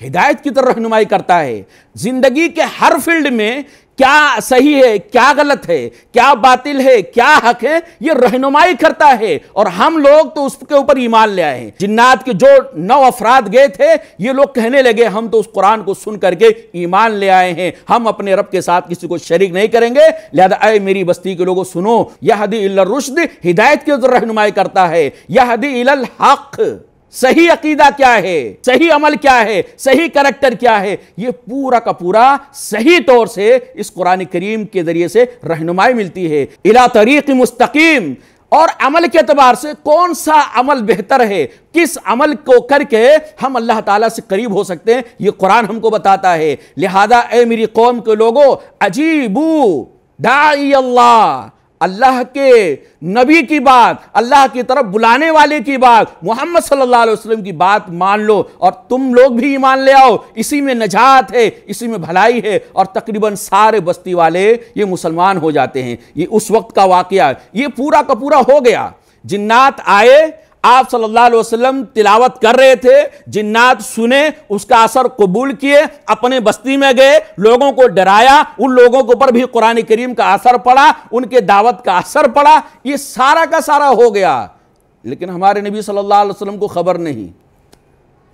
ہدایت کی طرف رہنمائی کرتا ہے۔ زندگی کے ہر فیلڈ میں کیا صحیح ہے، کیا غلط ہے، کیا باطل ہے، کیا حق ہے، یہ رہنمائی کرتا ہے، اور ہم لوگ تو اس کے اوپر ایمان لے آئے ہیں۔ جنات کے جو 9 افراد گئے تھے، یہ لوگ کہنے لگے ہم تو اس قرآن کو سن کر کے ایمان لے آئے ہیں، ہم اپنے رب کے ساتھ کسی کو شریک نہیں کریں گے، لہذا اے میری بستی کے لوگوں سنو، یہدی الی الرشد، ہدایت کی طرف رہنمائی کرتا ہے، یہدی الی الحق، صحیح عقیدہ کیا ہے، صحیح عمل کیا ہے، صحیح کریکٹر کیا ہے، یہ پورا کا پورا صحیح طور سے اس قرآن کریم کے ذریعے سے رہنمائی ملتی ہے۔ الی طریق مستقیم، اور عمل کے اعتبار سے کون سا عمل بہتر ہے، کس عمل کو کر کے ہم اللہ تعالیٰ سے قریب ہو سکتے ہیں، یہ قرآن ہم کو بتاتا ہے۔ لہذا اے میری قوم کے لوگوں، اجیبو داعی اللہ، اللہ کے نبی کی بات، اللہ کی طرف بلانے والے کی بات، محمد صلی اللہ علیہ وسلم کی بات مان لو، اور تم لوگ بھی ایمان لے آؤ، اسی میں نجات ہے، اسی میں بھلائی ہے، اور تقریباً سارے بستی والے یہ مسلمان ہو جاتے ہیں۔ یہ اس وقت کا واقعہ، یہ پورا کا پورا ہو گیا۔ جنات آئے، آپ صلی اللہ علیہ وسلم تلاوت کر رہے تھے، جنات سنے، اس کا اثر قبول کیے، اپنے بستی میں گئے، لوگوں کو ڈرایا، ان لوگوں کے اوپر بھی قرآن کریم کا اثر پڑا، ان کے دعوت کا اثر پڑا، یہ سارا کا سارا ہو گیا۔ لیکن ہمارے نبی صلی اللہ علیہ وسلم کو خبر نہیں۔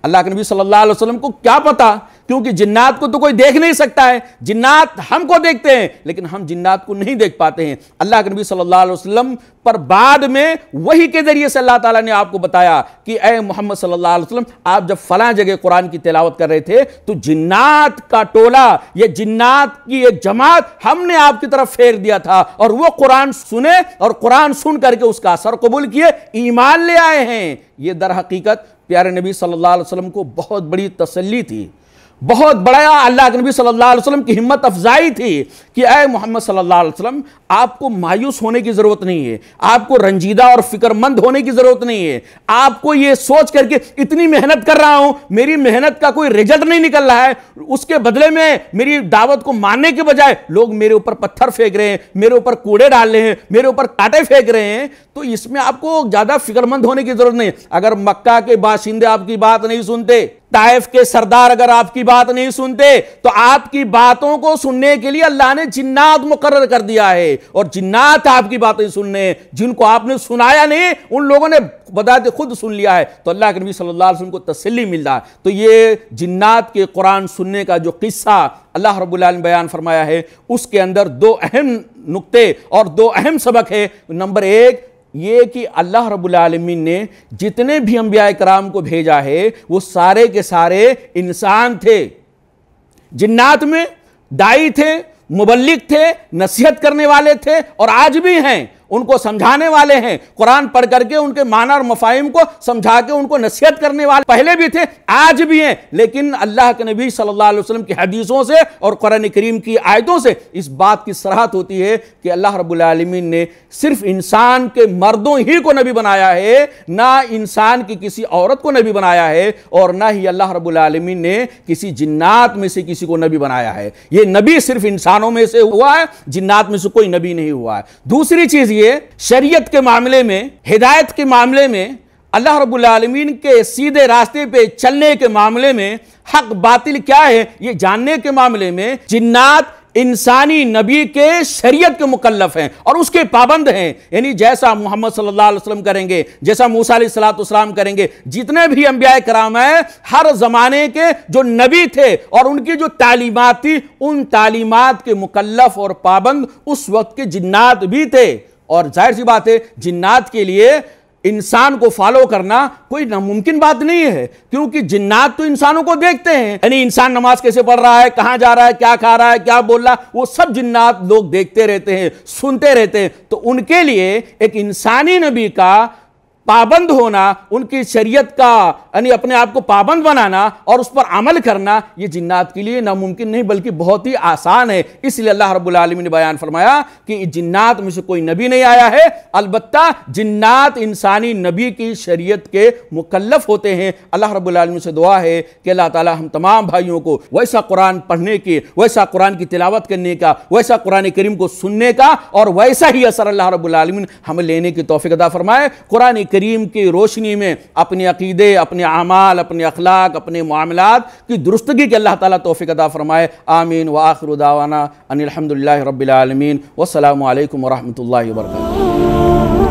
اللہ کے نبی صلی اللہ علیہ وسلم کو کیا پتا، کیونکہ جنات کو تو کوئی دیکھ نہیں سکتا ہے، جنات ہم کو دیکھتے ہیں لیکن ہم جنات کو نہیں دیکھ پاتے ہیں۔ اللہ کے نبی صلی اللہ علیہ وسلم پر بعد میں وحی کے ذریعے سے اللہ تعالیٰ نے آپ کو بتایا کہ اے محمد صلی اللہ علیہ وسلم، آپ جب فلاں جگہ قرآن کی تلاوت کر رہے تھے تو جنات کا ٹولہ یا جنات کی ایک جماعت ہم نے آپ کی طرف پھیر دیا تھا، اور وہ قرآن سنے اور قرآن سن کر کے اس کا اثر قبول کیے، ایمان لے آئے ہیں۔ یہ در حقیقت پیارے نبی صلی اللہ علیہ وسلم کو بہت بڑی تسلی تھی، بہت بڑا اللہ کے نبی صلی اللہ علیہ وسلم کی ہمت افزائی تھی کہ اے محمد صلی اللہ علیہ وسلم، آپ کو مایوس ہونے کی ضرورت نہیں ہے، آپ کو رنجیدہ اور فکر مند ہونے کی ضرورت نہیں ہے، آپ کو یہ سوچ کر کے اتنی محنت کر رہا ہوں، میری محنت کا کوئی رزلٹ نہیں نکل رہا ہے، اس کے بدلے میں میری دعوت کو ماننے کے بجائے لوگ میرے اوپر پتھر پھینک رہے ہیں، میرے اوپر کوڑے ڈال رہے ہیں، میرے اوپر کانٹے پھینک رہے ہیں، تو اس میں آپ کو زیادہ فکر مند ہونے کی ضرورت نہیں۔ اگر مکہ کے باشندے آپ کی بات نہیں سنتے، طائف کے سردار اگر آپ کی بات نہیں سنتے، تو آپ کی باتوں کو سننے کے لیے اللہ نے جنات مقرر کر دیا ہے، اور جنات آپ کی باتیں سننے، جن کو آپ نے سنایا نہیں ان لوگوں نے بذات خود سن لیا ہے، تو اللہ کے نبی صلی اللہ علیہ وسلم کو تسلی مل رہا ہے۔ تو یہ جنات کے قرآن سننے کا جو قصہ اللہ رب العالمین بیان فرمایا ہے، اس کے اندر 2 اہم نقطے اور 2 اہم سبق ہے۔ نمبر 1 یہ کہ اللہ رب العالمین نے جتنے بھی انبیاء کرام کو بھیجا ہے وہ سارے کے سارے انسان تھے، جنات میں دائی تھے، مبلغ تھے، نصیحت کرنے والے تھے، اور آج بھی ہیں، ان کو سمجھانے والے ہیں، قرآن پڑھ کر کے ان کے معنی اور مفاہیم کو سمجھا کے ان کو نصیحت کرنے والے پہلے بھی تھے، آج بھی ہیں۔ لیکن اللہ کے نبی صلی اللہ علیہ وسلم کی حدیثوں سے اور قرآن کریم کی آیتوں سے اس بات کی صراحت ہوتی ہے کہ اللہ رب العالمین نے صرف انسان کے مردوں ہی کو نبی بنایا ہے، نہ انسان کی کسی عورت کو نبی بنایا ہے، اور نہ ہی اللہ رب العالمین نے کسی جنات میں سے کسی کو نبی بنایا ہے۔ یہ نبی صرف انسانوں میں سے ہوا ہے، جنات میں سے کوئی نبی نہیں ہوا ہے۔ دوسری چیز یہ شریعت کے معاملے میں، ہدایت کے معاملے میں، اللہ رب العالمین کے سیدھے راستے پہ چلنے کے معاملے میں، حق باطل کیا ہے یہ جاننے کے معاملے میں، جنات انسانی نبی کے شریعت کے مکلف ہیں اور اس کے پابند ہیں۔ یعنی جیسا محمد صلی اللہ علیہ وسلم کریں گے، جیسا موسیٰ علیہ السلام کریں گے، جتنے بھی انبیاء کرام ہیں، ہر زمانے کے جو نبی تھے اور ان کی جو تعلیمات تھی، ان تعلیمات کے مکلف اور پابند اس وقت کے جنات بھی تھے۔ اور ظاہر سی بات ہے جنات کے لیے انسان کو فالو کرنا کوئی ناممکن بات نہیں ہے، کیونکہ جنات تو انسانوں کو دیکھتے ہیں، یعنی انسان نماز کیسے پڑھ رہا ہے، کہاں جا رہا ہے، کیا کھا رہا ہے، کیا بول رہا ہے، وہ سب جنات لوگ دیکھتے رہتے ہیں، سنتے رہتے ہیں۔ تو ان کے لیے ایک انسانی نبی کا پابند ہونا، ان کی شریعت کا یعنی اپنے آپ کو پابند بنانا اور اس پر عمل کرنا، یہ جنات کے لیے ناممکن نہیں بلکہ بہت ہی آسان ہے۔ اس لیے اللہ رب العالمین نے بیان فرمایا کہ جنات میں سے کوئی نبی نہیں آیا ہے، البتہ جنات انسانی نبی کی شریعت کے مکلف ہوتے ہیں۔ اللہ رب العالمین سے دعا ہے کہ اللہ تعالی ہم تمام بھائیوں کو ویسا قرآن پڑھنے کے، ویسا قرآن کی تلاوت کرنے کا، ویسا قرآن کریم کو سننے کا اور ویسا ہی اثر اللہ رب العالمین ہمیں لینے کی توفیق عطا فرمائے۔ قرآن کریم کی روشنی میں اپنے عقیدے، اپنے اعمال، اپنے اخلاق، اپنے معاملات کی درستگی کے اللہ تعالیٰ توفیق عطا فرمائے۔ آمین وآخر دعوانا ان الحمدللہ رب العالمین، والسلام علیکم ورحمۃ اللہ وبرکاتہ۔